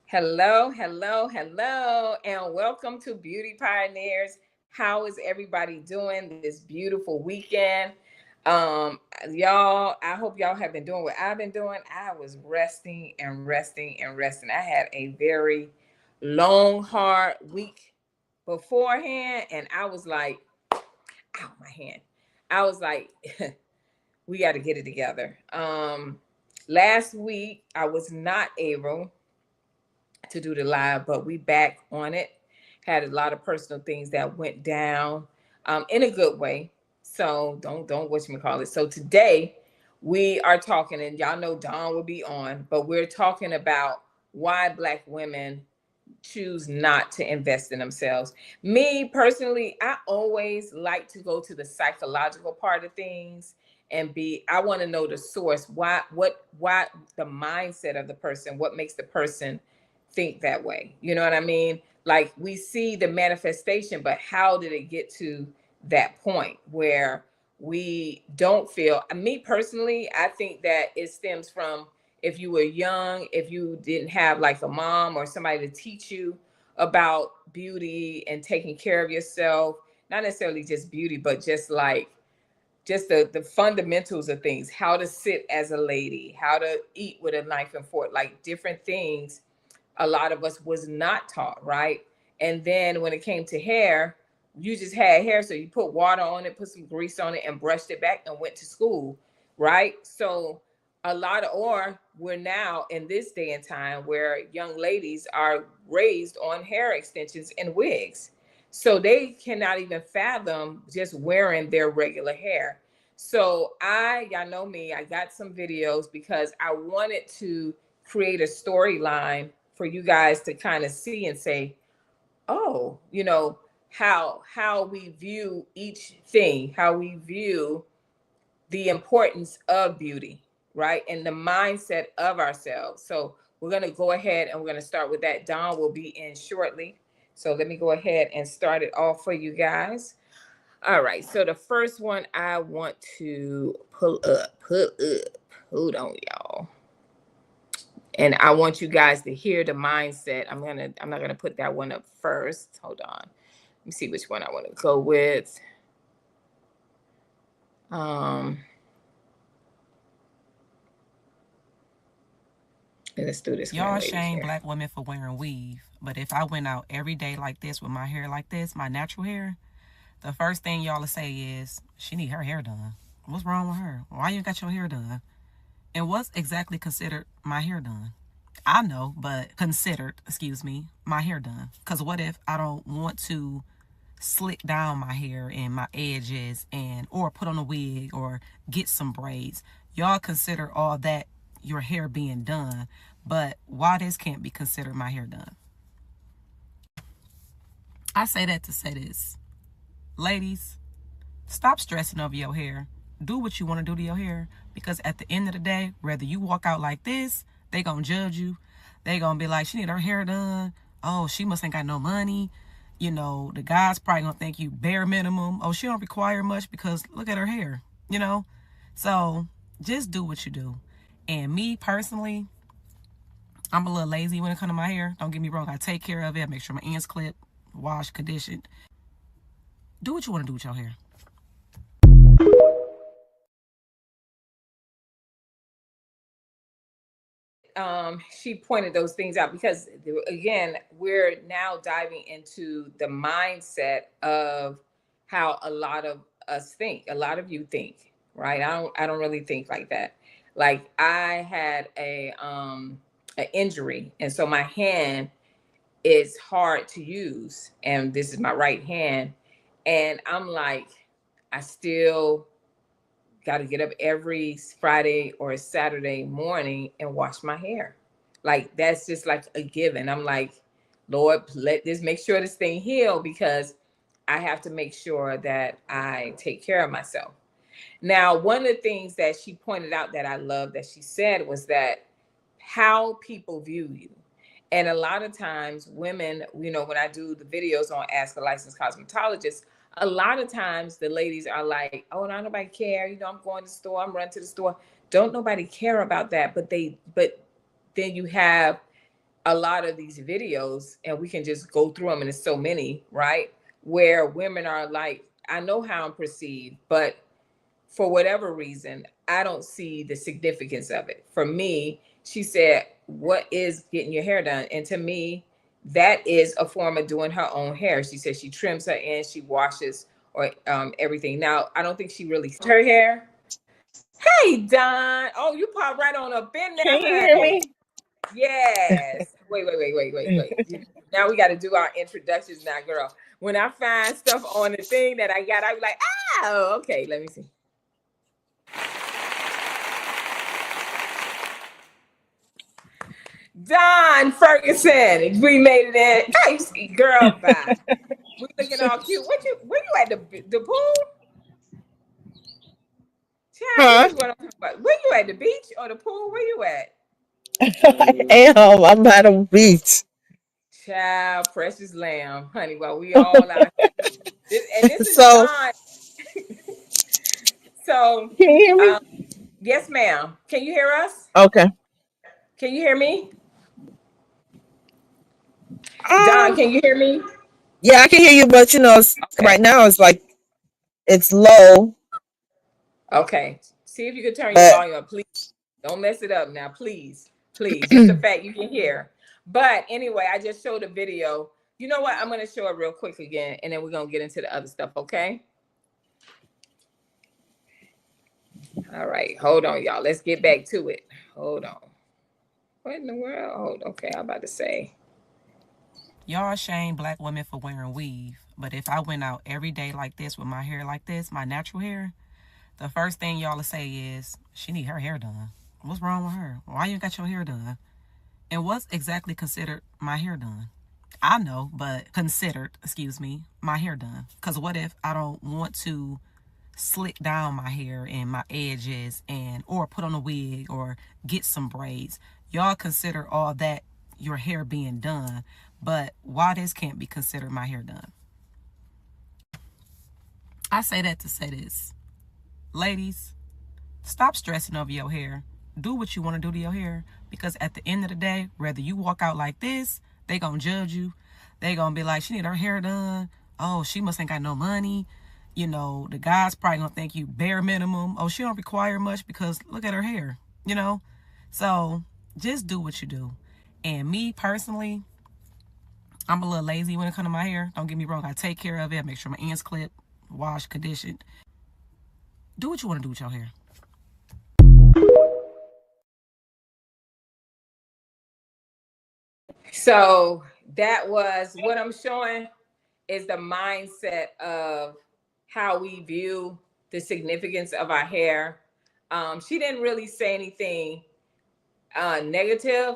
Hello, hello, hello, and welcome to Beauty Pioneers. How is everybody doing this beautiful weekend? Um, y'all, I hope y'all have been doing what I've been doing. I was resting and resting and resting. I had a very long, hard week beforehand, and I was like, ow, my hand. I was like, we got to get it together. Last week, I was not able to do the live, but we back on it. Had a lot of personal things that went down in a good way. So don't what you call it. So today we are talking, and y'all know Dawn will be on, but we're talking about why Black women choose not to invest in themselves. Me personally, I always like to go to the psychological part of things and I want to know the source. Why the mindset of the person, what makes the person think that way. You know what I mean? Like we see the manifestation, but how did it get to that point where we don't feel, me personally, I think that it stems from if you were young, if you didn't have like a mom or somebody to teach you about beauty and taking care of yourself, not necessarily just beauty, but just the fundamentals of things, how to sit as a lady, how to eat with a knife and fork, like different things a lot of us was not taught, right? And then when it came to hair, you just had hair, so you put water on it, put some grease on it, and brushed it back and went to school, right? So or we're now in this day and time where young ladies are raised on hair extensions and wigs. So they cannot even fathom just wearing their regular hair. So y'all know me, I got some videos because I wanted to create a storyline for you guys to kind of see and say, oh, how we view each thing, how we view the importance of beauty, right? And the mindset of ourselves. So we're going to go ahead and we're going to start with that. Dawn will be in shortly. So let me go ahead and start it off for you guys. All right. So the first one I want to pull up. Hold on, y'all. And I want you guys to hear the mindset. I'm not gonna put that one up first. Hold on. Let me see which one I want to go with. Let's do this one. Y'all shame Black women for wearing weave, but if I went out every day like this with my hair like this, my natural hair, the first thing y'all will say is, she need her hair done. What's wrong with her? Why you got your hair done? And what's exactly considered my hair done? I know, but considered, excuse me, my hair done. Because what if I don't want to slick down my hair and my edges or put on a wig or get some braids? Y'all consider all that your hair being done, but why this can't be considered my hair done? I say that to say this. Ladies, stop stressing over your hair. Do what you want to do to your hair, because at the end of the day, whether you walk out like this, they gonna judge you. They gonna be like, she need her hair done. Oh, she must ain't got no money. The guys probably gonna think you bare minimum. Oh, she don't require much because look at her hair. So just do what you do. And me personally, I'm a little lazy when it comes to my hair. Don't get me wrong. I take care of it. I make sure my ends clip, wash, conditioned. Do what you want to do with your hair. She pointed those things out because again, we're now diving into the mindset of how a lot of us think, a lot of you think, right? I don't really think like that. Like I had an injury, and so my hand is hard to use, and this is my right hand, and I'm like, I still got to get up every Friday or Saturday morning and wash my hair. Like that's just like a given. I'm like, Lord, let this make sure this thing heal, because I have to make sure that I take care of myself. Now, one of the things that she pointed out that I love that she said was that how people view you. And a lot of times women, when I do the videos on Ask a Licensed Cosmetologist, a lot of times the ladies are like, oh, no, nobody care. I'm going to the store. I'm running to the store. Don't nobody care about that. But then you have a lot of these videos, and we can just go through them, and it's so many, right? Where women are like, I know how I'm perceived, but for whatever reason, I don't see the significance of it. For me, she said, what is getting your hair done? And to me, that is a form of doing her own hair. She said she trims her ends, she washes or everything. Now, I don't think she really her hair. Hey, Don. Oh, you pop right on up in Can you there, hear honey. me? Yes. Wait. Now we got to do our introductions now, girl. When I find stuff on the thing that I got, I be like, oh, okay, let me see. Don Ferguson, we made it in. Hey, girl, bye. We looking all cute. Where you at the pool? Child, this Huh? is what I'm talking about. Where you at the beach or the pool? Where you at? I am. I'm at a beach. Child, precious lamb, honey. While we all out here, and this is So, Don. So, can you hear me? um, yes, ma'am. Can you hear us? Okay. Can you hear me, Don? Um, Can you hear me? yeah, I can hear you, but Okay. right now it's like it's low, Okay. See if you can turn your but volume up, please. Don't mess it up now, please. Please. Just the fact you can hear. But anyway, I just showed a video. You know what? I'm going to show it real quick again, and then we're going to get into the other stuff, okay? All right. Hold on, y'all. Let's get back to it. Hold on. What in the world? Hold. Okay, I'm about to say. Y'all shame black women for wearing weave, but if I went out every day like this with my hair like this, my natural hair, the first thing y'all will say is, she need her hair done. What's wrong with her? Why you got your hair done? And what's exactly considered my hair done? I know, but considered, excuse me, my hair done. Because what if I don't want to slick down my hair and my edges and or put on a wig or get some braids? Y'all consider all that your hair being done, but why this can't be considered my hair done? I say that to say this. Ladies, stop stressing over your hair. Do what you want to do to your hair, because at the end of the day, whether you walk out like this, they gonna judge you. They gonna be like, she need her hair done. Oh, she must ain't got no money. You know, the guys probably gonna think you bare minimum. Oh, she don't require much because look at her hair. You know, so just do what you do. And me personally, I'm a little lazy when it comes to my hair. Don't get me wrong. I take care of it. I make sure my ends clip, wash, condition. Do what you want to do with your hair. So that was what I'm showing is the mindset of how we view the significance of our hair. She didn't really say anything negative.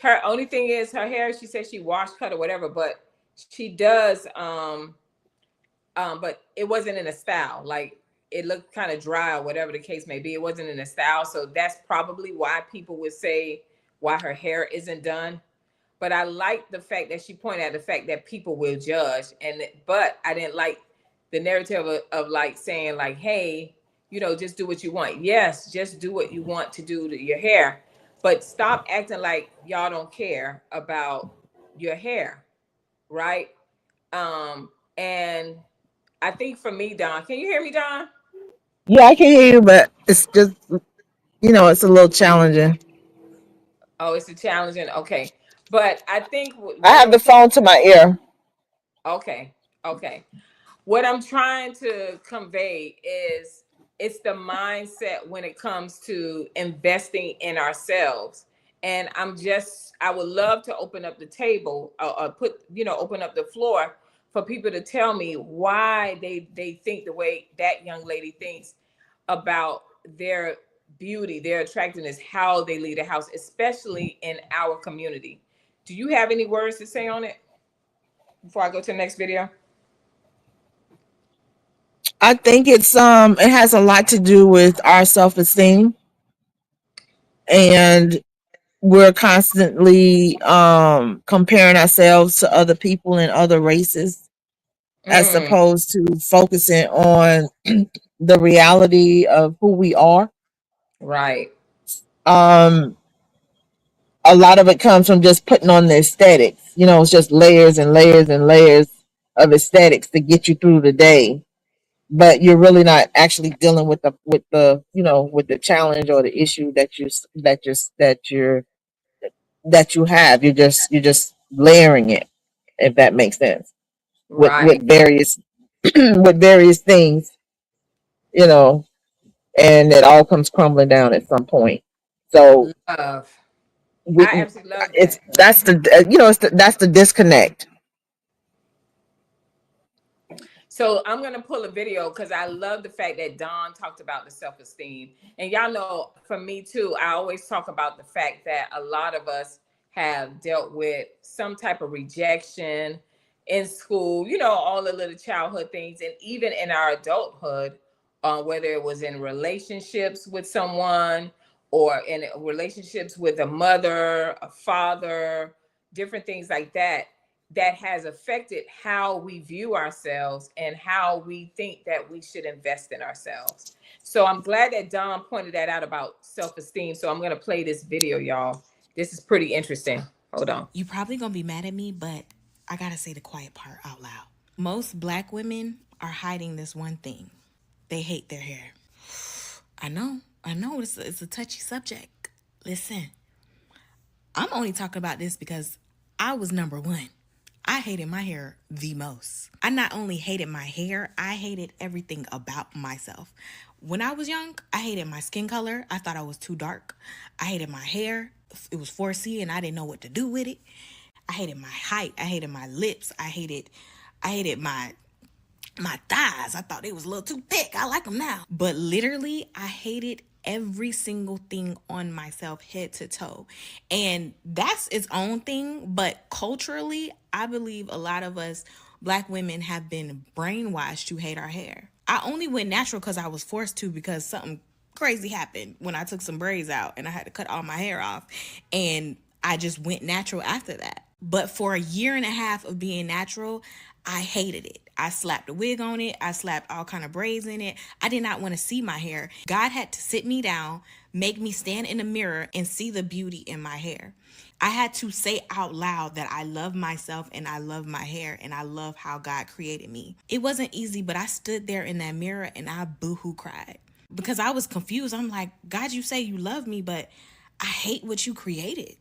Her only thing is her hair. She said she wash cut or whatever, but she does. But it wasn't in a style. Like it looked kind of dry or whatever the case may be. It wasn't in a style, so that's probably why people would say why her hair isn't done. But I like the fact that she pointed out the fact that people will judge, and but I didn't like the narrative of like saying like, hey, just do what you want. Yes, just do what you want to do to your hair, but stop acting like y'all don't care about your hair, right? And I think for me, Don, can you hear me, Don? yeah, I can hear you, but it's just it's a little challenging. Oh, it's a challenging. Okay, but I think I what have I'm the saying. phone to my ear. Okay, okay. What I'm trying to convey is it's the mindset when it comes to investing in ourselves. And I would love to open up the table or open up the floor for people to tell me why they think the way that young lady thinks about their beauty, their attractiveness, how they lead a house, especially in our community. Do you have any words to say on it before I go to the next video? I think it has a lot to do with our self-esteem, and we're constantly comparing ourselves to other people and other races as Mm, opposed to focusing on the reality of who we are. right. Um a lot of it comes from just putting on the aesthetics. You know, it's just layers and layers and layers of aesthetics to get you through the day. But you're really not actually dealing with the with the challenge or the issue that you have. You're just layering it, if that makes sense, Right. with various with various things, you know, and it all comes crumbling down at some point. So Love. we I absolutely love it's that. that's the that's the disconnect. So I'm gonna pull a video because I love the fact that Don talked about the self-esteem. And y'all know for me too, I always talk about the fact that a lot of us have dealt with some type of rejection in school, you know, all the little childhood things, and even in our adulthood, whether it was in relationships with someone or in relationships with a mother, a father, different things like that, that has affected how we view ourselves and how we think that we should invest in ourselves. So I'm glad that Don pointed that out about self-esteem. So I'm going to play this video, y'all. This is pretty interesting. Hold on. You probably gonna be mad at me, but I gotta say the quiet part out loud. Most black women are hiding this one thing. They hate their hair. I know, it's a touchy subject. Listen, I'm only talking about this because I was number one. I hated my hair the most. I not only hated my hair, I hated everything about myself. When I was young, I hated my skin color. I thought I was too dark. I hated my hair. It was 4C and I didn't know what to do with it. I hated my height. I hated my lips. I hated my thighs. I thought they was a little too thick. I like them now. But literally, I hated every single thing on myself, head to toe. And that's its own thing. But culturally, I believe a lot of us black women have been brainwashed to hate our hair. I only went natural because I was forced to, because something crazy happened when I took some braids out and I had to cut all my hair off. And I just went natural after that. But for a year and a half of being natural, I hated it. I slapped a wig on it. I slapped all kind of braids in it. I did not want to see my hair. God had to sit me down, make me stand in the mirror and see the beauty in my hair. I had to say out loud that I love myself and I love my hair and I love how God created me. It wasn't easy, but I stood there in that mirror and I boohoo cried because I was confused. I'm like, God, you say you love me, but I hate what you created.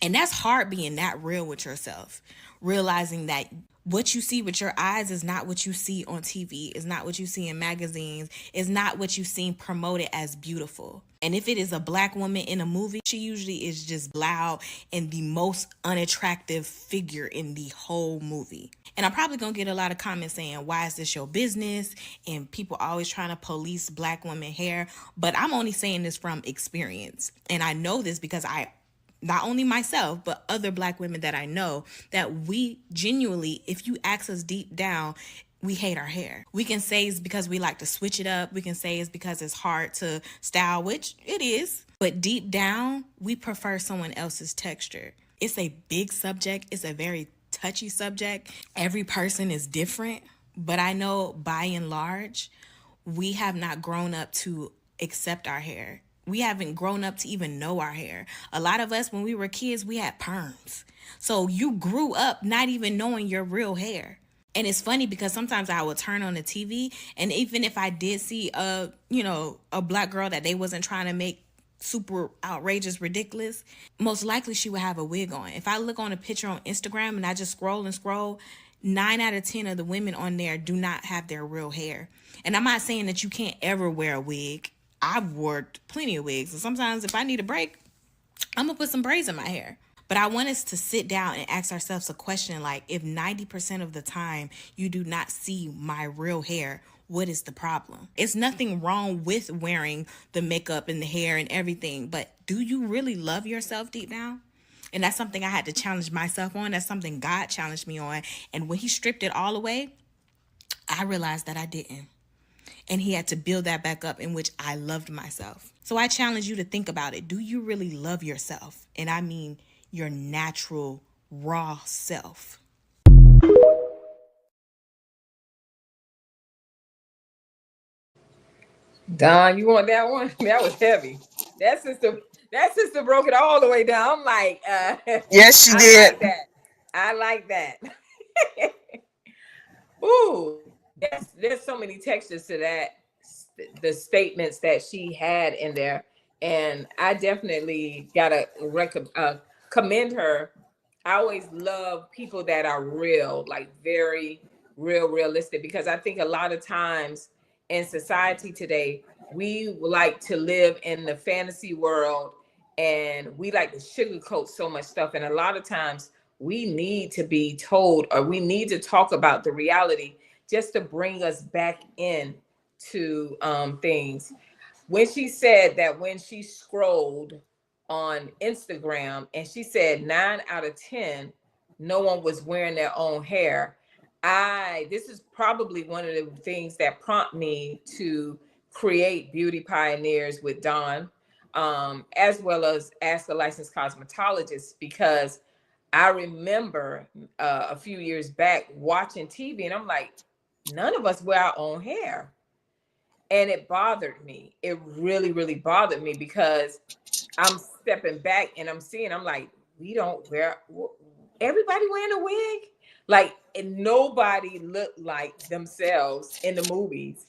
And that's hard, being that real with yourself, realizing that what you see with your eyes is not what you see on TV, is not what you see in magazines, is not what you see promoted as beautiful. And if it is a black woman in a movie, she usually is just loud and the most unattractive figure in the whole movie. And I'm probably gonna get a lot of comments saying, why is this your business? And people always trying to police black women hair. But I'm only saying this from experience. And I know this because I not only myself, but other black women that I know, that we genuinely, if you ask us deep down, we hate our hair. We can say it's because we like to switch it up. We can say it's because it's hard to style, which it is. But deep down, we prefer someone else's texture. It's a big subject. It's a very touchy subject. Every person is different. But I know by and large, we have not grown up to accept our hair. We haven't grown up to even know our hair. A lot of us, when we were kids, we had perms. So you grew up not even knowing your real hair. And it's funny because sometimes I would turn on the TV, and even if I did see a black girl that they wasn't trying to make super outrageous, ridiculous, most likely she would have a wig on. If I look on a picture on Instagram and I just scroll and scroll, 9 out of 10 of the women on there do not have their real hair. And I'm not saying that you can't ever wear a wig. I've worn plenty of wigs. And sometimes if I need a break, I'm going to put some braids in my hair. But I want us to sit down and ask ourselves a question like, if 90% of the time you do not see my real hair, what is the problem? It's nothing wrong with wearing the makeup and the hair and everything, but do you really love yourself deep down? And that's something I had to challenge myself on. That's something God challenged me on. And when he stripped it all away, I realized that I didn't. And he had to build that back up, in which I loved myself. So I challenge you to think about it. Do you really love yourself? And I mean your natural, raw self. Don, you want that one? That was heavy. That sister, That sister broke it all the way down. I'm like, Yes, she I did. like that. I like that. Ooh, there's so many textures to that. The statements that she had in there, and I definitely gotta commend her. I always love people that are real, like very realistic, because I think a lot of times in society today, we like to live in the fantasy world, and we like to sugarcoat so much stuff. And a lot of times we need to be told, or we need to talk about the reality, just to bring us back in to things. When she said that, when she scrolled on Instagram and she said 9 out of 10, no one was wearing their own hair. This is probably one of the things that prompt me to create Beauty Pioneers with Dawn, as well as Ask a Licensed Cosmetologist, because I remember a few years back watching TV and I'm like, none of us wear our own hair. And it bothered me. It really bothered me, because I'm stepping back and I'm seeing, I'm like, we don't wear, everybody wearing a wig. Like, and nobody looked like themselves in the movies.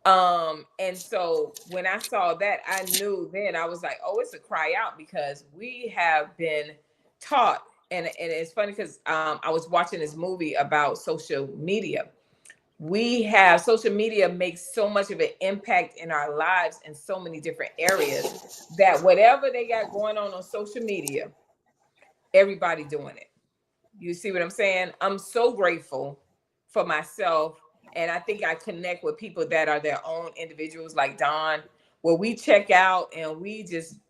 And so when I saw that, I knew then, I was like, oh, it's a cry out, because we have been taught. And it's funny because I was watching this movie about social media. We have social media makes so much of an impact in our lives in so many different areas, that whatever they got going on social media, everybody doing it. You see what I'm saying? I'm so grateful for myself. And I think I connect with people that are their own individuals, like Don, where we check out and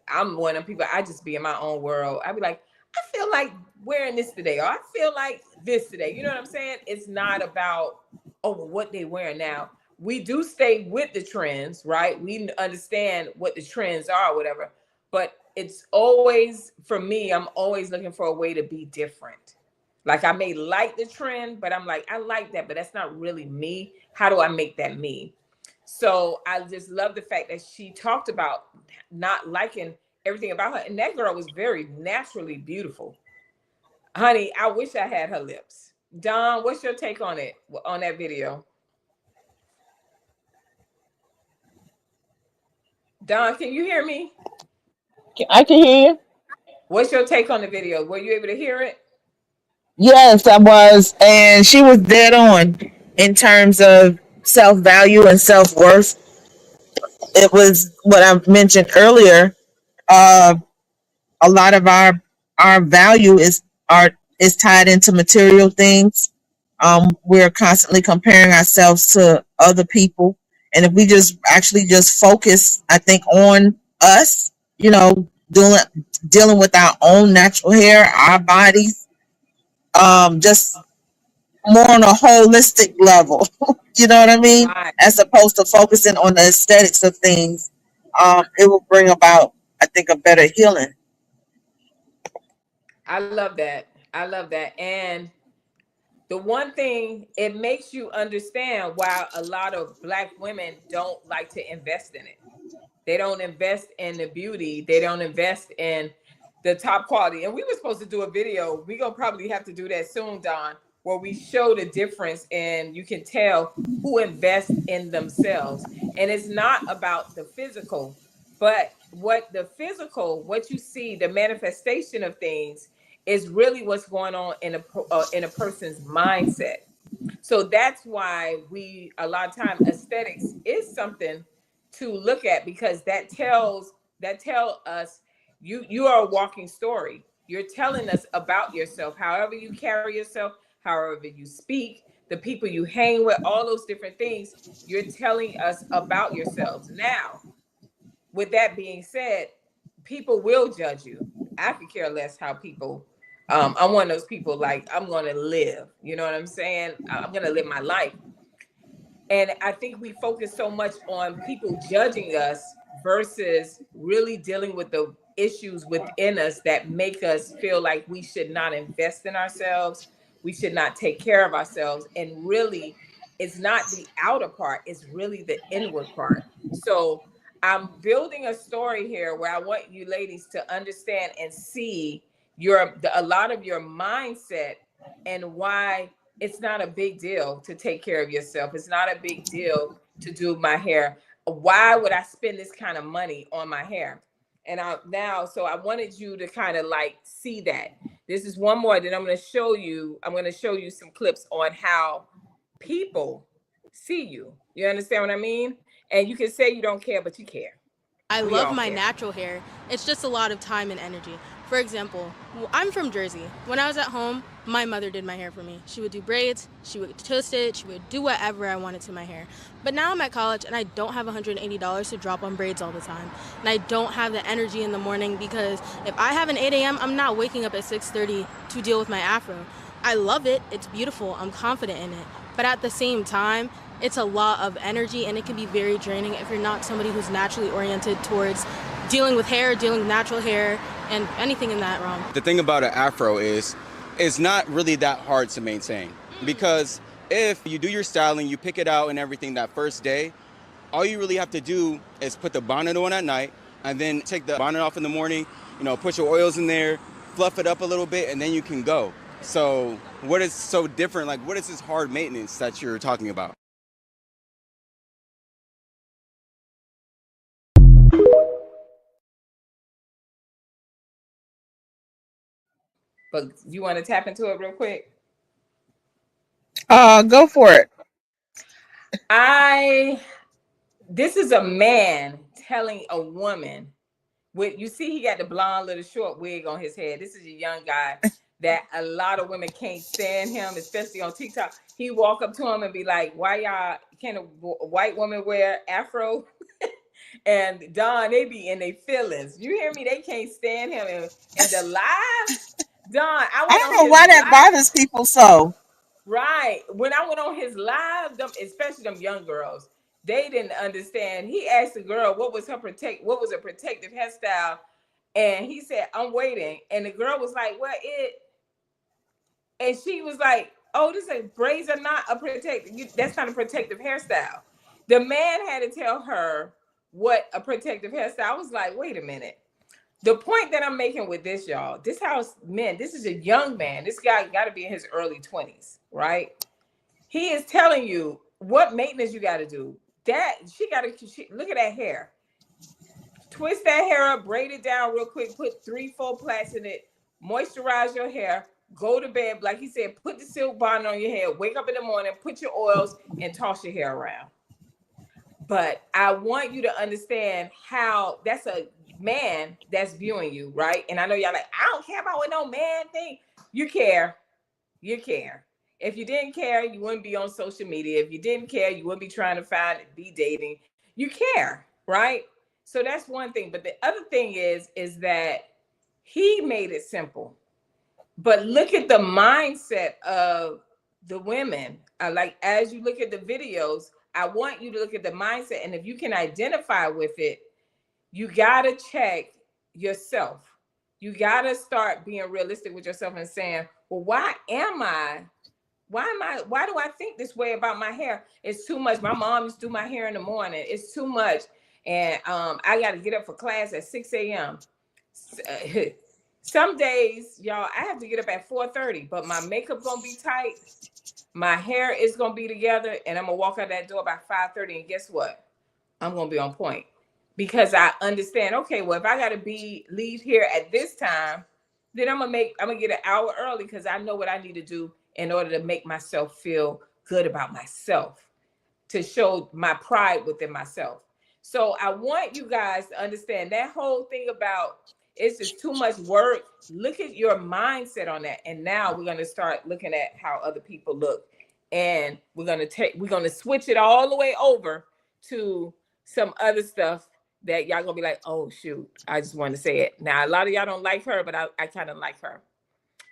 I'm one of them people, I just be in my own world. I'd be like, I feel like wearing this today, or I feel like this today. You know what I'm saying? It's not about, oh, what they wearing now. We do stay with the trends, right? We understand what the trends are, or whatever. But it's always, for me, I'm always looking for a way to be different. Like, I may like the trend, but I'm like, I like that, but that's not really me. How do I make that me? So I just love the fact that she talked about not liking everything about her. And that girl was very naturally beautiful. Honey, I wish I had her lips. Don, what's your take on it, on that video? Don, can you hear me? I can hear you. What's your take on the video? Were you able to hear it? Yes, I was, and she was dead on in terms of self value and self worth. It was what I mentioned earlier. Uh, a lot of our value is tied into material things. We're constantly comparing ourselves to other people, and if we just actually just focus, I think, on us, you know, dealing with our own natural hair, our bodies, just more on a holistic level. You know what I mean? Right. As opposed to focusing on the aesthetics of things, it will bring about, I think, a better healing. I love that. I love that. And the one thing, it makes you understand why a lot of Black women don't like to invest in it. They don't invest in the beauty. They don't invest in the top quality. And we were supposed to do a video. We're gonna probably have to do that soon, Don, where we show the difference and you can tell who invests in themselves. And it's not about the physical, but what you see, the manifestation of things is really what's going on in a person's mindset. So that's why we, a lot of time, aesthetics is something to look at, because that tell us, you are a walking story. You're telling us about yourself, however you carry yourself, however you speak, the people you hang with, all those different things. You're telling us about yourselves. Now, with that being said, people will judge you. I could care less how people. I'm one of those people, like, I'm going to live. You know what I'm saying? I'm going to live my life. And I think we focus so much on people judging us versus really dealing with the issues within us that make us feel like we should not invest in ourselves. We should not take care of ourselves. And really, it's not the outer part, it's really the inward part. So I'm building a story here where I want you ladies to understand and see a lot of your mindset and why it's not a big deal to take care of yourself. It's not a big deal to do my hair. Why would I spend this kind of money on my hair? And so I wanted you to kind of like see that. This is one more that I'm going to show you. I'm going to show you some clips on how people see you. You understand what I mean? And you can say you don't care, but you care. I We love all my care. natural hair. It's just a lot of time and energy. For example, I'm from Jersey. When I was at home, my mother did my hair for me. She would do braids, she would twist it, she would do whatever I wanted to my hair. But now I'm at college and I don't have $180 to drop on braids all the time. And I don't have the energy in the morning because if I have an 8 a.m., I'm not waking up at 6:30 to deal with my afro. I love it, it's beautiful, I'm confident in it. But at the same time, it's a lot of energy and it can be very draining if you're not somebody who's naturally oriented towards dealing with hair, dealing with natural hair, and anything in that realm. The thing about an afro is it's not really that hard to maintain because if you do your styling, you pick it out and everything that first day, all you really have to do is put the bonnet on at night and then take the bonnet off in the morning, put your oils in there, fluff it up a little bit, and then you can go. So what is so different? Like, what is this hard maintenance that you're talking about? But you want to tap into it real quick? Go for it. This is a man telling a woman, you see he got the blonde little short wig on his head. This is a young guy that a lot of women can't stand him, especially on TikTok. He walk up to him and be like, why y'all, can a white woman wear afro? And Don, they be in their feelings. You hear me? They can't stand him. And the live, Don, I don't know why that bothers people so. Right. When I went on his live, especially them young girls, they didn't understand. He asked the girl what was a protective hairstyle, and he said, I'm waiting. And the girl was like, and she was like, oh, braids are not a that's not a protective hairstyle. The man had to tell her what a protective hairstyle. I was like, wait a minute. The point that I'm making with this, y'all, this is a young man. This guy got to be in his early 20s, right? He is telling you what maintenance you got to do. Look at that hair. Twist that hair up, braid it down real quick, put 3-4 plaits in it, moisturize your hair, go to bed. Like he said, put the silk bonnet on your head, wake up in the morning, put your oils, and toss your hair around. But I want you to understand how that's a man that's viewing you, right? And I know y'all like, I don't care about what no man think. You care. You care. If you didn't care, you wouldn't be on social media. If you didn't care, you wouldn't be trying to be dating. You care, right? So that's one thing. But the other thing is that he made it simple. But look at the mindset of the women. Like, as you look at the videos, I want you to look at the mindset. And if you can identify with it, you got to check yourself. You got to start being realistic with yourself and saying, well, why do I think this way about my hair? It's too much. My mom used to do my hair in the morning. It's too much. And I got to get up for class at 6 a.m. Some days, y'all, I have to get up at 4:30, but my makeup gonna be tight. My hair is gonna be together, and I'm gonna walk out that door by 5:30. And guess what? I'm gonna be on point because I understand. Okay, well, if I gotta leave here at this time, then I'm gonna get an hour early because I know what I need to do in order to make myself feel good about myself, to show my pride within myself. So I want you guys to understand that whole thing about it's just too much work. Look at your mindset on that. And now we're going to start looking at how other people look. And we're going to switch it all the way over to some other stuff that y'all going to be like, oh, shoot, I just wanted to say it. Now, a lot of y'all don't like her, but I kind of like her.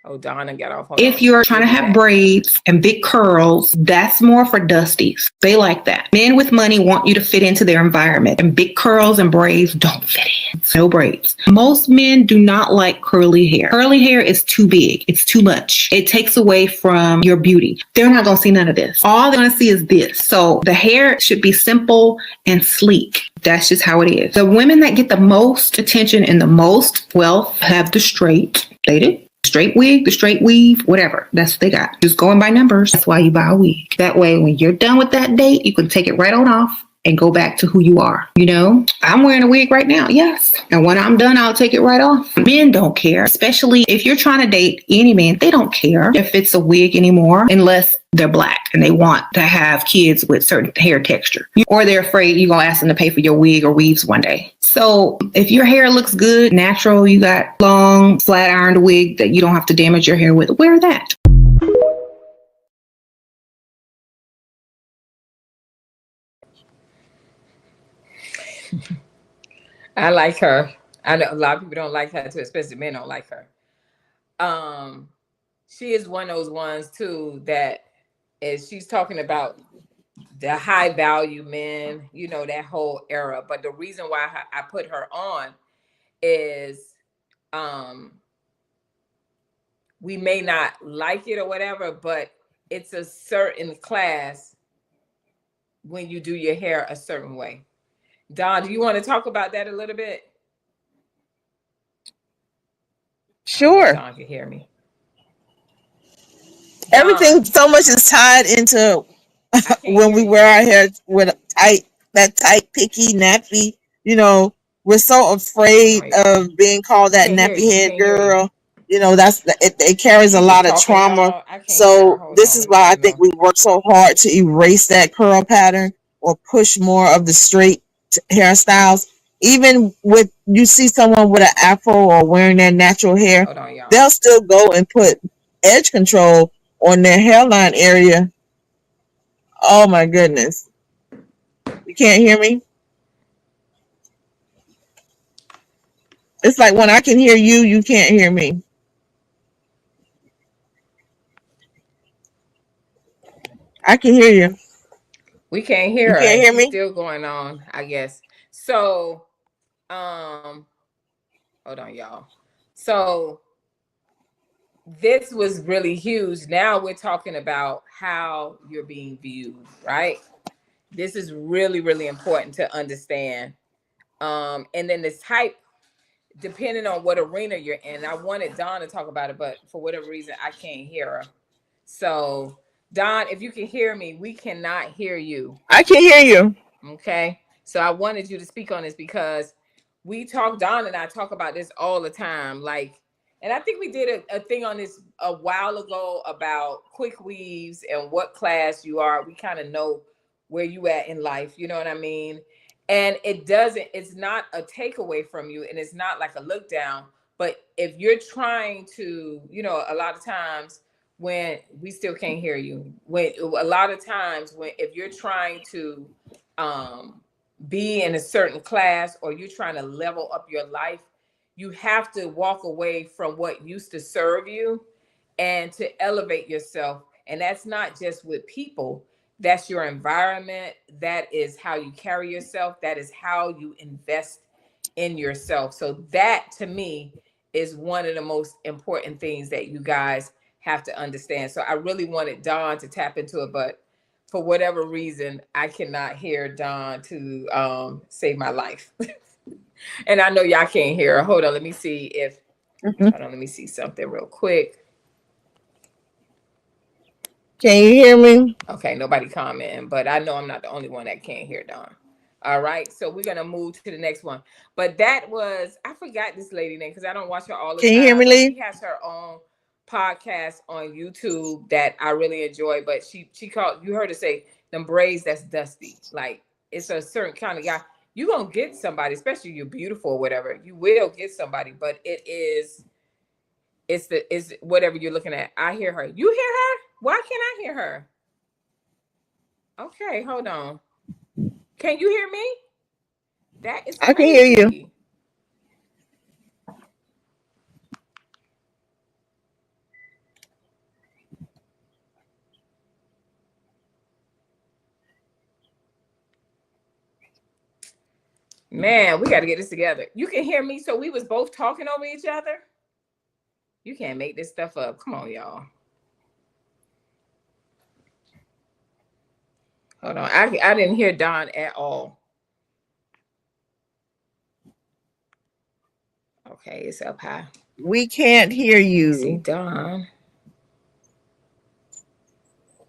Oh, Donna got off. Hold If on. you're trying She'll to be have back. braids and big curls, that's more for dusties. They like that. Men with money want you to fit into their environment, and big curls and braids don't fit in. No braids. Most men do not like curly hair. Curly hair is too big. It's too much. It takes away from your beauty. They're not going to see none of this. All they're going to see is this. So the hair should be simple and sleek. That's just how it is. The women that get the most attention and the most wealth have the straight. They do. Straight wig, the straight weave, whatever. That's what they got. Just going by numbers. That's why you buy a wig. That way, when you're done with that date, you can take it right on off and go back to who you are. You know, I'm wearing a wig right now. Yes. And when I'm done, I'll take it right off. Men don't care, especially if you're trying to date any man. They don't care if it's a wig anymore, unless they're black and they want to have kids with certain hair texture, or they're afraid you're going to ask them to pay for your wig or weaves one day. So if your hair looks good, natural, you got long, flat ironed wig that you don't have to damage your hair with, wear that. I like her. I know a lot of people don't like her too, especially men don't like her. Um, she is one of those ones too that is she's talking about the high value men, you know, that whole era. But the reason why I put her on is um we may not like it or whatever, but it's a certain class when you do your hair a certain way. Don, do you want to talk about that a little bit? I don't know if Sure. Don can hear me. Everything Don, so much is tied into I can't when hear we wear you. our hair with that tight, picky, nappy. You know, we're so Hold afraid on, y'all. of being called We that can't hear nappy you. We head can't hear you. girl. You know, it carries a She just lot of talking, trauma. y'all. I can't hear her. So Hold this on. is Let me why let I her think know. we work so hard to erase that curl pattern or push more of the straight hairstyles. Even with you see someone with an afro or wearing their natural hair, Hold on, y'all. they'll still go and put edge control on their hairline area. Oh my goodness. You can't hear me? It's like when I can hear you, you can't hear me. I can hear you. We can't You hear her, can't and hear she's me? still going on, I guess. So, um, hold on, y'all. So this was really huge. Now we're talking about how you're being viewed, right? This is really, really important to understand. And then this type, depending on what arena you're in. I wanted Dawn to talk about it, but for whatever reason, I can't hear her. So, Dawn, if you can hear me, we cannot hear you. I can hear you. Okay. So I wanted you to speak on this because we talk, Don and I talk about this all the time. Like, and I think we did a thing on this a while ago about quick weaves and what class you are. We kind of know where you at in life. You know what I mean? And it's not a takeaway from you and it's not like a look down. But if you're trying to, you know, a lot of times when we still can't hear you, when a lot of times when if you're trying to um, be in a certain class or you're trying to level up your life, you have to walk away from what used to serve you and to elevate yourself. And that's not just with people, that's your environment. That is how you carry yourself. That is how you invest in yourself. So, that to me is one of the most important things that you guys have to understand. So, I really wanted Dawn to tap into it, but for whatever reason, I cannot hear Dawn to save my life. And I know y'all can't hear her. Hold on, let me see if, Mhm. hold on, let me see something real quick. Can you hear me? Okay, nobody commenting, but I know I'm not the only one that can't hear Dawn. All right, so we're gonna move to the next one. But that was, I forgot this lady name because I don't watch her all the Can you hear time, me, but Lee? she has her own podcast on YouTube that I really enjoy. But she called, you heard her say them braids that's dusty. Like it's a certain kind of guy. You gonna get somebody, especially you're beautiful or whatever. You will get somebody, but it's whatever you're looking at. I hear her. You hear her? Why can't I hear her? Okay, hold on. Can you hear me? That is I can hear you. crazy. Man, we got to get this together. You can hear me, so we was both talking over each other. You can't make this stuff up. Come on, y'all. Hold on. I didn't hear Don at all. Okay, it's up high. We can't hear See, you. Don.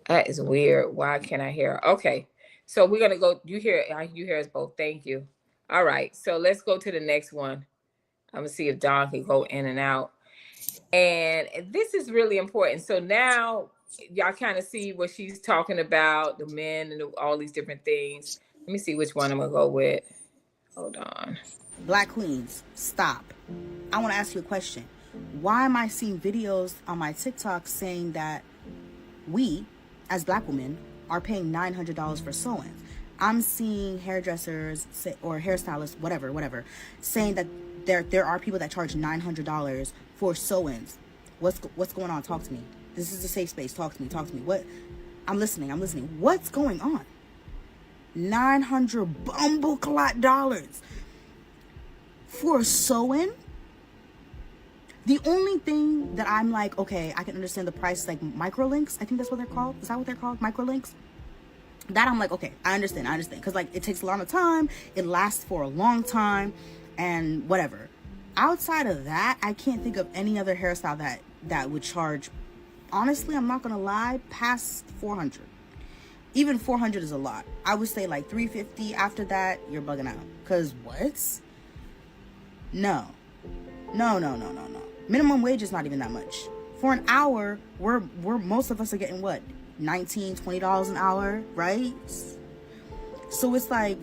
That is weird. Why can't I hear? Okay, so we're gonna go. You hear us both. Thank you. All right, so let's go to the next one. I'm gonna see if Don can go in and out. And this is really important. So now y'all kind of see what she's talking about, the men and all these different things. Let me see which one I'm gonna go with. Hold on. Black queens, stop. I want to ask you a question. Why am I seeing videos on my TikTok saying that we, as black women, are paying $900 for sewing? I'm seeing hairdressers or hairstylists, whatever, saying that there are people that charge $900 for sew-ins. What's going on? Talk to me. This is a safe space. Talk to me. What? I'm listening. What's going on? 900 bumbleclot dollars for a sew-in? The only thing that I'm like, okay, I can understand the price, like microlinks. I think that's what they're called. Is that what they're called? Microlinks? That I'm like, okay, I understand. Because like it takes a lot of time. It lasts for a long time and whatever. Outside of that, I can't think of any other hairstyle that would charge, honestly, I'm not going to lie, past 400. Even 400 is a lot. I would say like 350. After that, you're bugging out. Because what? No. Minimum wage is not even that much. For an hour, we're most of us are getting what? $19, $20 an hour, right? So it's like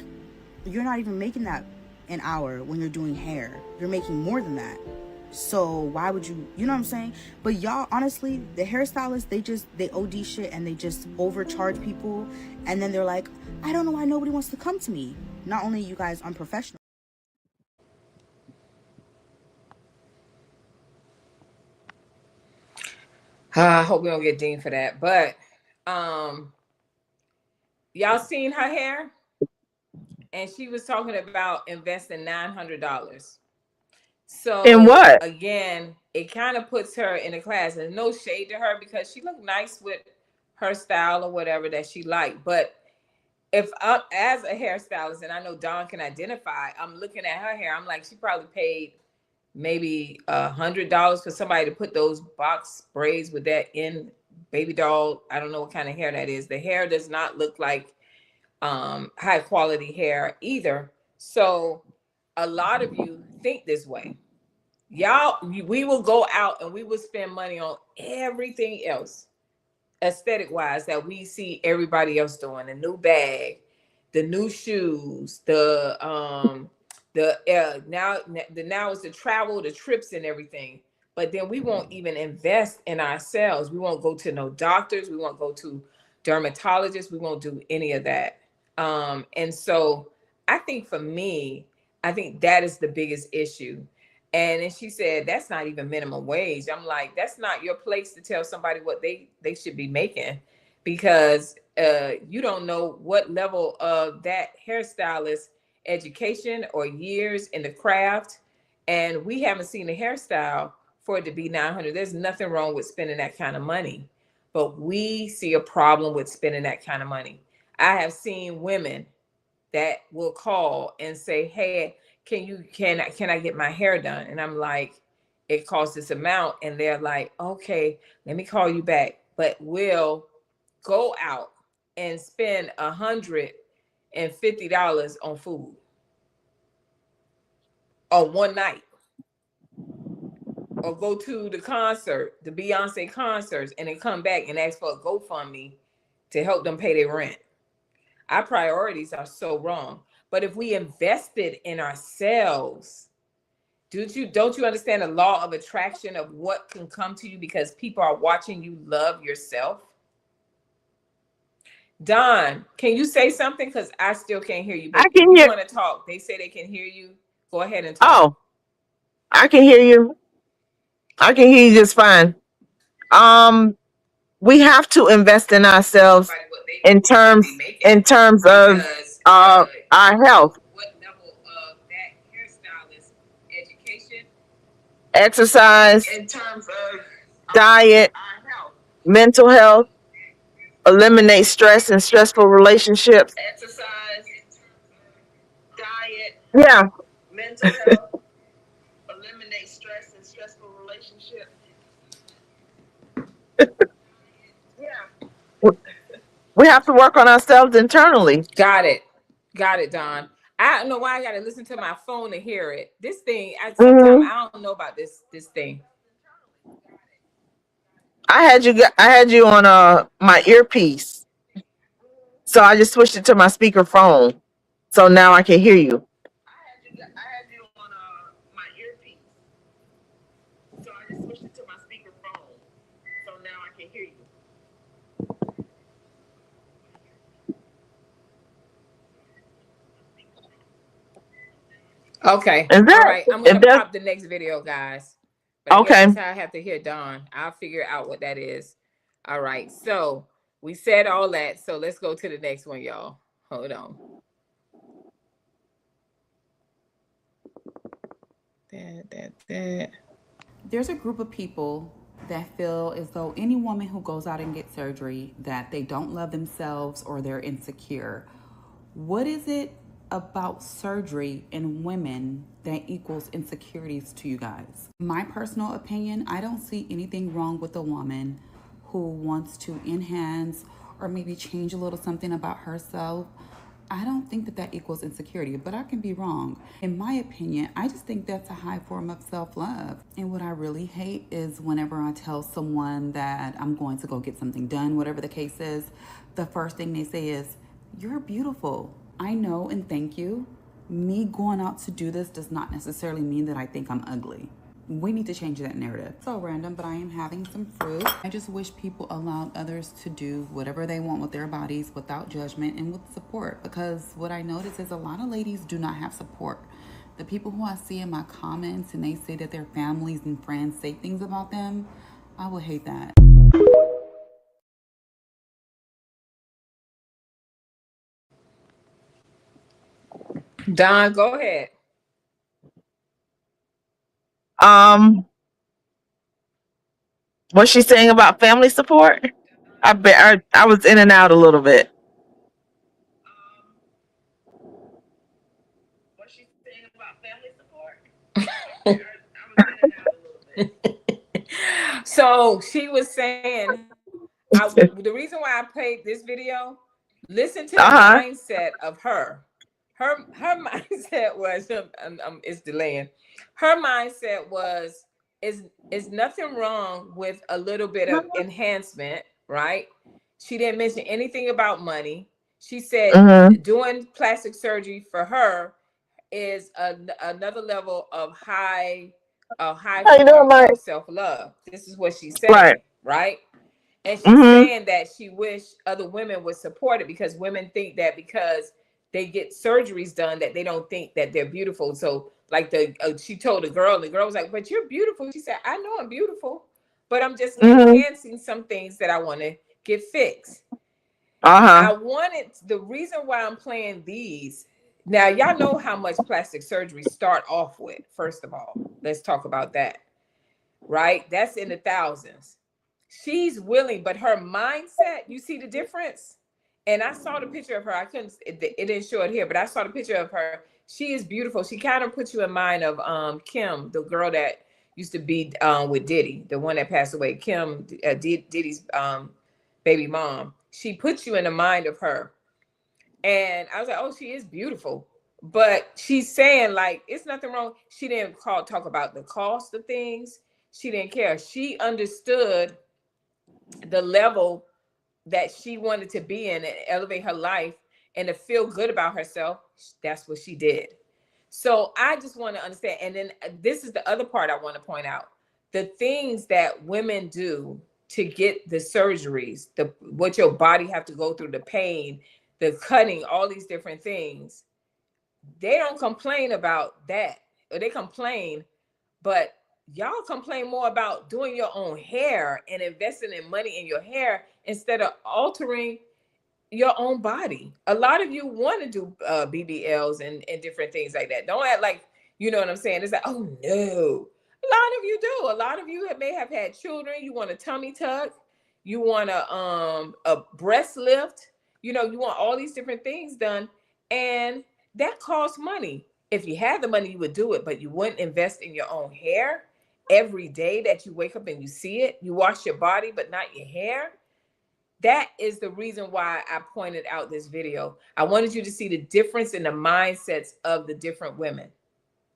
you're not even making that an hour when you're doing hair. You're making more than that. So why would you know what I'm saying? But y'all, honestly, the hairstylists, they OD shit and they just overcharge people, and then they're like, I don't know why nobody wants to come to me. Not only you guys unprofessional. I hope we don't get dinged for that. But y'all seen her hair? And she was talking about investing $900. So In what? again, it kind of puts her in a class. And no shade to her because she looked nice with her style or whatever that she liked. But if I'm as a hairstylist, and I know Dawn can identify, I'm looking at her hair. I'm like, she probably paid maybe $100 for somebody to put those box braids with that in baby doll. I don't know what kind of hair that is. The hair does not look like high quality hair either. So a lot of you think this way. Y'all, we will go out and we will spend money on everything else, aesthetic wise, that we see everybody else doing. The new bag, the new shoes, now is the travel, the trips and everything. But then we won't even invest in ourselves. We won't go to no doctors. We won't go to dermatologists. We won't do any of that. And so I think for me, I think that is the biggest issue. And then she said, that's not even minimum wage. I'm like, that's not your place to tell somebody what they should be making, because you don't know what level of that hairstylist education or years in the craft. And we haven't seen a hairstyle for it to be 900. There's nothing wrong with spending that kind of money, but we see a problem with spending that kind of money. I have seen women that will call and say, hey, can I get my hair done? And I'm like, it costs this amount. And they're like, okay, let me call you back. But we'll go out and spend $150 on food on one night, or go to the concert, the Beyonce concerts, and then come back and ask for a GoFundMe to help them pay their rent. Our priorities are so wrong. But if we invested in ourselves, don't you understand the law of attraction of what can come to you because people are watching you love yourself? Don, can you say something? Because I still can't hear you. But I if can you hear. want to talk, they say they can hear you. Go ahead and talk. Oh, I can hear you. I can hear you just fine. We have to invest in ourselves in terms of our health. exercise, in terms of diet, our health. mental health, eliminate stress and stressful relationships. Exercise, diet, Yeah. mental health, eliminate stress and stressful relationships. Yeah. We have to work on ourselves internally. Got it. Got it, Don. I don't know why I got to listen to my phone to hear it. This thing, sometimes Hmm. I don't know about this thing. I had you on my earpiece, so I just switched it to my speaker phone, so now I can hear you. I had you on my earpiece, so I just switched it to my speaker phone, so now I can hear you. Okay. Is All that right. I'm if gonna that's pop the next video, guys. But I guess okay? that's how I have to hear Don. I'll figure out what that is. All right. So we said all that. So let's go to the next one, y'all. Hold on. That. There's a group of people that feel as though any woman who goes out and gets surgery that they don't love themselves or they're insecure. What is it about surgery in women that equals insecurities to you guys? My personal opinion, I don't see anything wrong with a woman who wants to enhance or maybe change a little something about herself. I don't think that that equals insecurity, but I can be wrong. In my opinion, I just think that's a high form of self-love. And what I really hate is whenever I tell someone that I'm going to go get something done, whatever the case is, the first thing they say is, "You're beautiful." I know and thank you. Me going out to do this does not necessarily mean that I think I'm ugly. We need to change that narrative. So random, but I am having some fruit. I just wish people allowed others to do whatever they want with their bodies without judgment and with support, because what I notice is a lot of ladies do not have support. The people who I see in my comments and they say that their families and friends say things about them, I would hate that. Don, go ahead. Um, what's she saying about family support? I was in and out a little bit. What's she saying about family support? I was in and out a little bit. So she was saying, the reason why I played this video, listen to the Uh huh. mindset of her. Her mindset was, it's delaying. Her mindset was, is nothing wrong with a little bit of enhancement, right? She didn't mention anything about money. She said Mm-hmm. doing plastic surgery for her is another level of a high How you doing, form Mike? of self-love. This is what she's Right. saying, right? And she's Mm-hmm. saying that she wished other women would support it because women think that because they get surgeries done that they don't think that they're beautiful. So like she told the girl was like, "But you're beautiful." She said, "I know I'm beautiful, but I'm just Mm-hmm. enhancing some things that I want to get fixed." Uh huh. I wanted the reason why I'm playing these. Now, y'all know how much plastic surgery start off with. First of all, let's talk about that. Right? That's in the thousands. She's willing, but her mindset, you see the difference? And I saw the picture of her. I couldn't, it didn't show it here, but I saw the picture of her. She is beautiful. She kind of puts you in mind of Kim, the girl that used to be with Diddy, the one that passed away. Kim, Diddy's baby mom. She puts you in the mind of her. And I was like, oh, she is beautiful. But she's saying, like, it's nothing wrong. She didn't talk about the cost of things. She didn't care. She understood the level that she wanted to be in and elevate her life and to feel good about herself. That's what she did. So I just want to understand. And then this is the other part I want to point out. The things that women do to get the surgeries, the what your body have to go through, the pain, the cutting, all these different things. They don't complain about that. Or they complain, but y'all complain more about doing your own hair and investing in money in your hair instead of altering your own body. A lot of you want to do BBLs and different things like that. Don't act like, you know what I'm saying? It's like, oh no, A lot of you do. A lot of you may have had children. You want a tummy tuck. You want a breast lift. You know, you want all these different things done, and that costs money. If you had the money, you would do it, but you wouldn't invest in your own hair every day that you wake up and you see it. You wash your body, but not your hair. That is the reason why I pointed out this video. I wanted you to see the difference in the mindsets of the different women.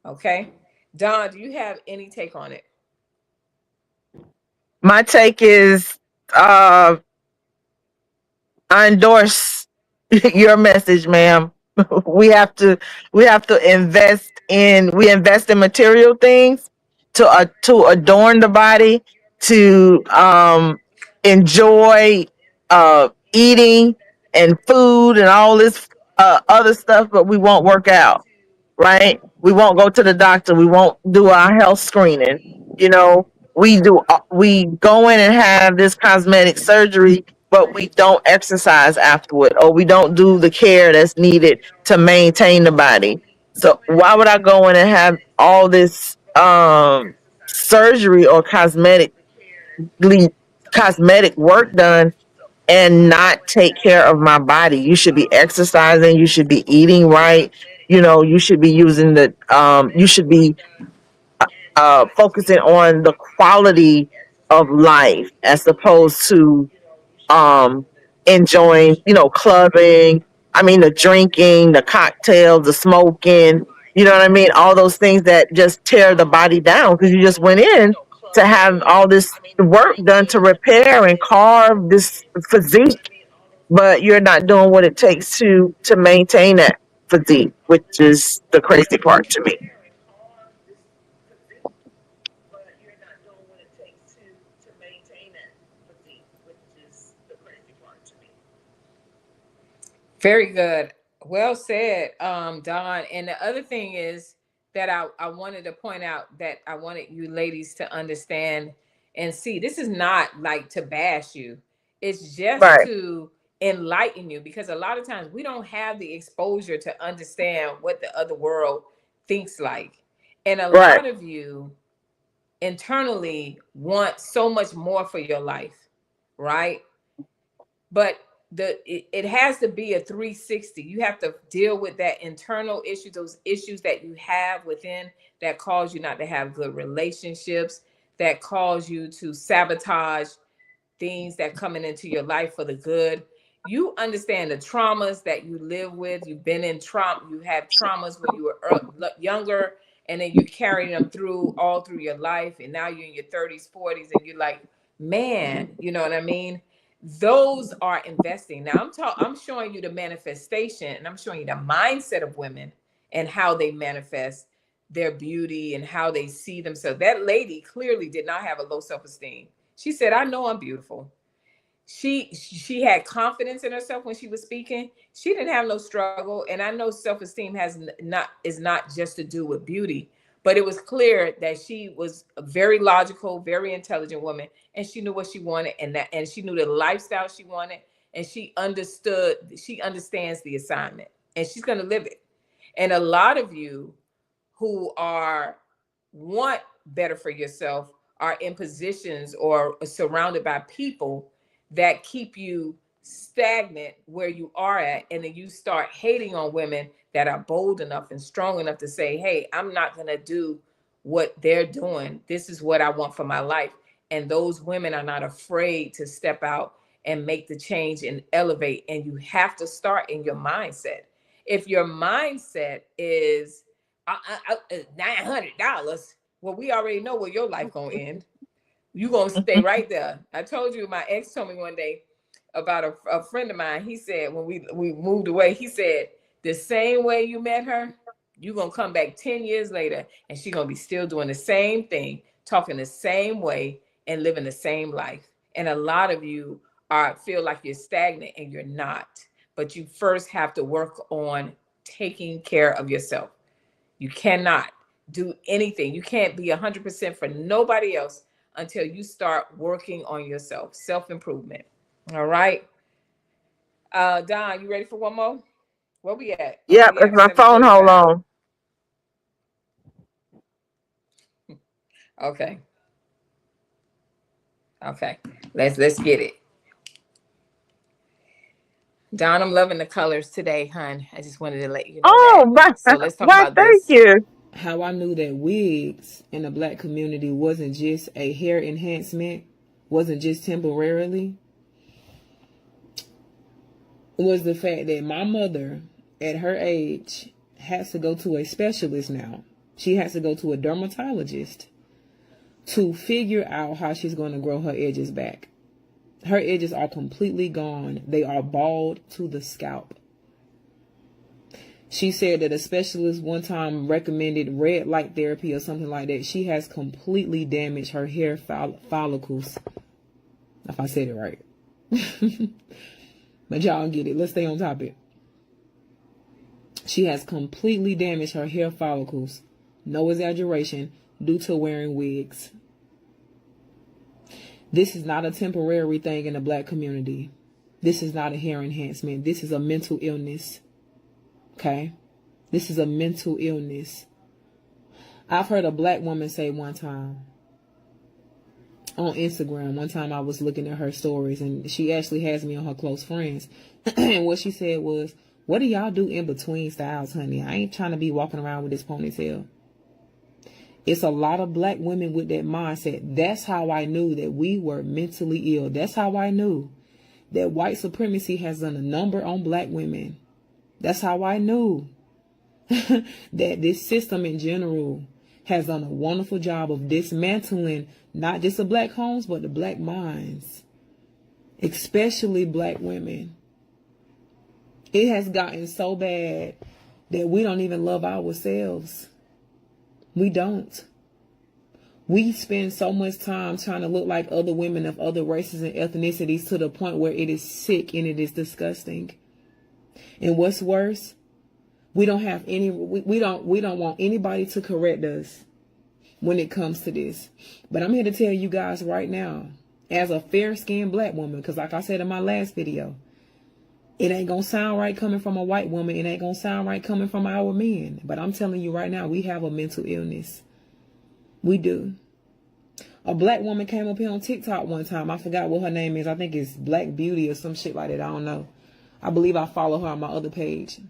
Okay. Don, do you have any take on it? My take is uh I endorse your message, ma'am. we have to we invest in material things to adorn the body, to enjoy eating and food and all this other stuff, but we won't work out, right? We won't go to the doctor. We won't do our health screening. You know, we go in and have this cosmetic surgery, but we don't exercise afterward, or we don't do the care that's needed to maintain the body. So why would I go in and have all this surgery or cosmetic work done and not take care of my body? You should be exercising, you should be eating right, you know, you should be using the you should be focusing on the quality of life as opposed to um enjoying, you know, clubbing, I mean the drinking, the cocktails, the smoking, you know what I mean, all those things that just tear the body down because you just went in to have all this work done to repair and carve this physique, but you're not doing what it takes to maintain that physique, which is the crazy part to me. Very good. Well said, Don. And the other thing is that I wanted to point out that I wanted you ladies to understand and see this is not like to bash you, it's just Right, to enlighten you because a lot of times we don't have the exposure to understand what the other world thinks like. And a right, lot of you internally want so much more for your life, right? But it has to be a 360. You have to deal with that internal issue, those issues that you have within that cause you not to have good relationships, that cause you to sabotage things that coming into your life for the good. You understand the traumas that you live with. You've been in trauma. You have traumas when you were younger, and then you carry them through all through your life. And now you're in your 30s, 40s, and you're like, man, you know what I mean? Those are investing. Now I'm showing you the manifestation, and I'm showing you the mindset of women and how they manifest their beauty and how they see themselves. That lady clearly did not have a low self-esteem. She said, I know I'm beautiful. She had confidence in herself when she was speaking. She didn't have no struggle, and I know self-esteem has not is not just to do with beauty, but it was clear that she was a very logical, very intelligent woman, and she knew what she wanted, and she knew the lifestyle she wanted, and she understands the assignment, and she's going to live it. And a lot of you who are want better for yourself are in positions or surrounded by people that keep you stagnant where you are at, and then you start hating on women that are bold enough and strong enough to say, hey, I'm not going to do what they're doing. This is what I want for my life. And those women are not afraid to step out and make the change and elevate. And you have to start in your mindset. If your mindset is $900, well, we already know where your life gonna end. You gonna stay right there. I told you, my ex told me one day about a friend of mine. He said when we moved away, he said the same way you met her, you gonna come back 10 years later and she gonna be still doing the same thing, talking the same way, and living the same life. And a lot of you are feel like you're stagnant, and you're not. But you first have to work on taking care of yourself. You cannot do anything. You can't be 100% for nobody else until you start working on yourself, self-improvement. All right. Don, you ready for one more? Where we at? Oh, yep, we it's at my phone, hold 7:45. on. Okay. Okay. Let's get it. Don, I'm loving the colors today, hun. I just wanted to let you know that. Oh, my, So let's talk why, about thank this. you. How I knew that wigs in the black community wasn't just a hair enhancement, wasn't just temporarily, was the fact that my mother, at her age, has to go to a specialist now. She has to go to a dermatologist to figure out how she's going to grow her edges back. Her edges are completely gone. They are bald to the scalp. She said that a specialist one time recommended red light therapy or something like that. She has completely damaged her hair follicles. If I said it right. But y'all get it. Let's stay on topic. She has completely damaged her hair follicles. No exaggeration, due to wearing wigs. This is not a temporary thing in the black community. This is not a hair enhancement. This is a mental illness. Okay? This is a mental illness. I've heard a black woman say one time on Instagram, one time I was looking at her stories, and she actually has me on her close friends. And what she said was, what do y'all do in between styles, honey? I ain't trying to be walking around with this ponytail. It's a lot of black women with that mindset. That's how I knew that we were mentally ill. That's how I knew that white supremacy has done a number on black women. That's how I knew that this system in general has done a wonderful job of dismantling not just the black homes, but the black minds, especially black women. It has gotten so bad that we don't even love ourselves. We don't. We spend so much time trying to look like other women of other races and ethnicities to the point where it is sick and it is disgusting. And what's worse, we don't have any, we don't want anybody to correct us when it comes to this. But I'm here to tell you guys right now, as a fair-skinned black woman, because like I said in my last video, it ain't gonna sound right coming from a white woman. It ain't gonna sound right coming from our men. But I'm telling you right now, we have a mental illness. We do. A black woman came up here on TikTok one time. I forgot what her name is. I think it's Black Beauty or some shit like that. I don't know. I believe I follow her on my other page.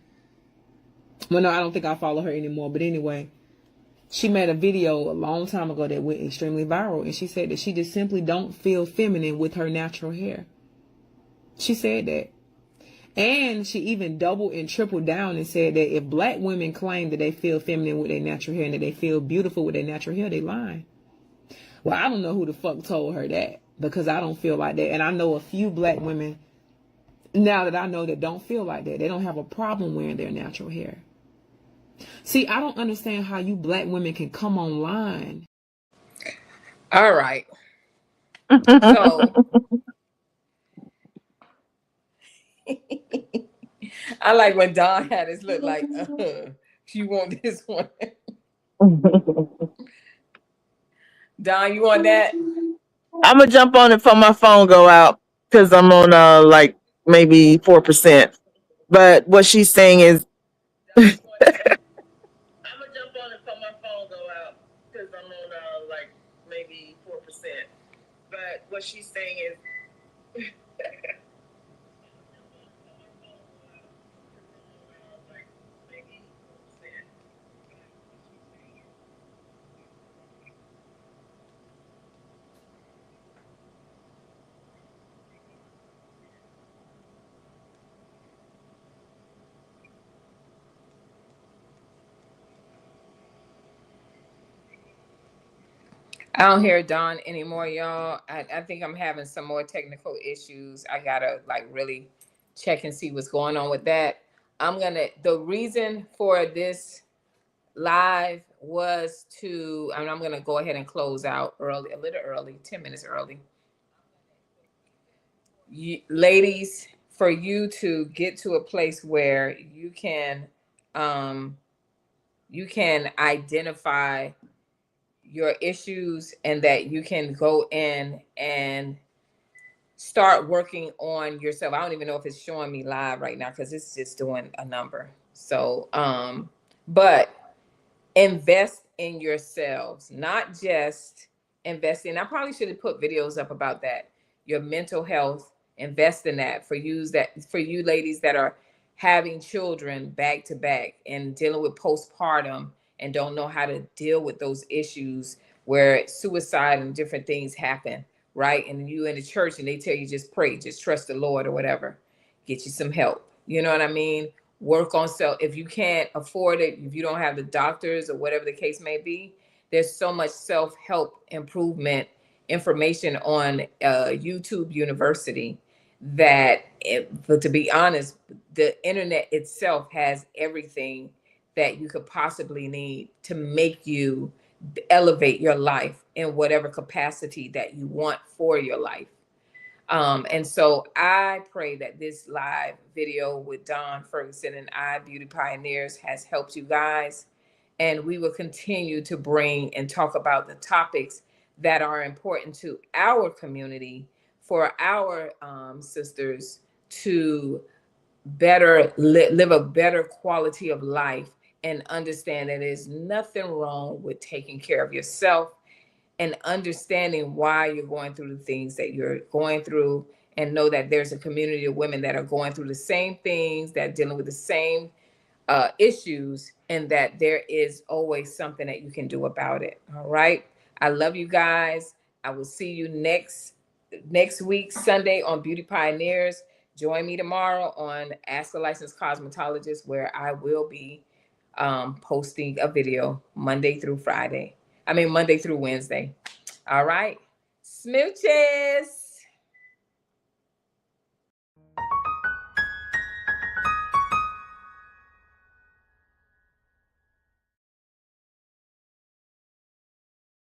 Well, no, I don't think I follow her anymore. But anyway, she made a video a long time ago that went extremely viral. And she said that she just simply don't feel feminine with her natural hair. She said that. And she even doubled and tripled down and said that if black women claim that they feel feminine with their natural hair and that they feel beautiful with their natural hair, they lying. Well, I don't know who the fuck told her that, because I don't feel like that. And I know a few black women now that I know that don't feel like that. They don't have a problem wearing their natural hair. See, I don't understand how you black women can come online. All right. So I like when Don had his look like, you want this one? Don, you want that? I'm gonna jump on it before my phone go out because I'm on like maybe 4%. But what she's saying is, I'm gonna jump on it before my phone go out because I'm on like maybe 4%. But what she's saying is. I don't hear Don anymore, y'all. I think I'm having some more technical issues. I gotta like really check and see what's going on with that. The reason for this live was I'm gonna go ahead and close out early, a little early, 10 minutes early. Ladies, for you to get to a place where you can identify your issues and that you can go in and start working on yourself. I don't even know if it's showing me live right now because it's just doing a number. So, but invest in yourselves, not just invest in. I probably should have put videos up about that. Your mental health, invest in that for you ladies that are having children back to back and dealing with postpartum and don't know how to deal with those issues where suicide and different things happen, right? And you in the church and they tell you just pray, just trust the Lord or whatever. Get you some help. You know what I mean? Work on self. If you can't afford it, if you don't have the doctors or whatever the case may be, there's so much self-help improvement information on YouTube University but to be honest, the internet itself has everything that you could possibly need to make you elevate your life in whatever capacity that you want for your life. And so I pray that this live video with Dawn Ferguson and I, Beauty Pioneers, has helped you guys. And we will continue to bring and talk about the topics that are important to our community for our sisters to better live a better quality of life and understand that there's nothing wrong with taking care of yourself and understanding why you're going through the things that you're going through, and know that there's a community of women that are going through the same things, that dealing with the same issues, and that there is always something that you can do about it. All right. I love you guys. I will see you next week, Sunday, on Beauty Pioneers. Join me tomorrow on Ask a Licensed Cosmetologist, where I will be posting a video Monday through Wednesday. All right. Smooches.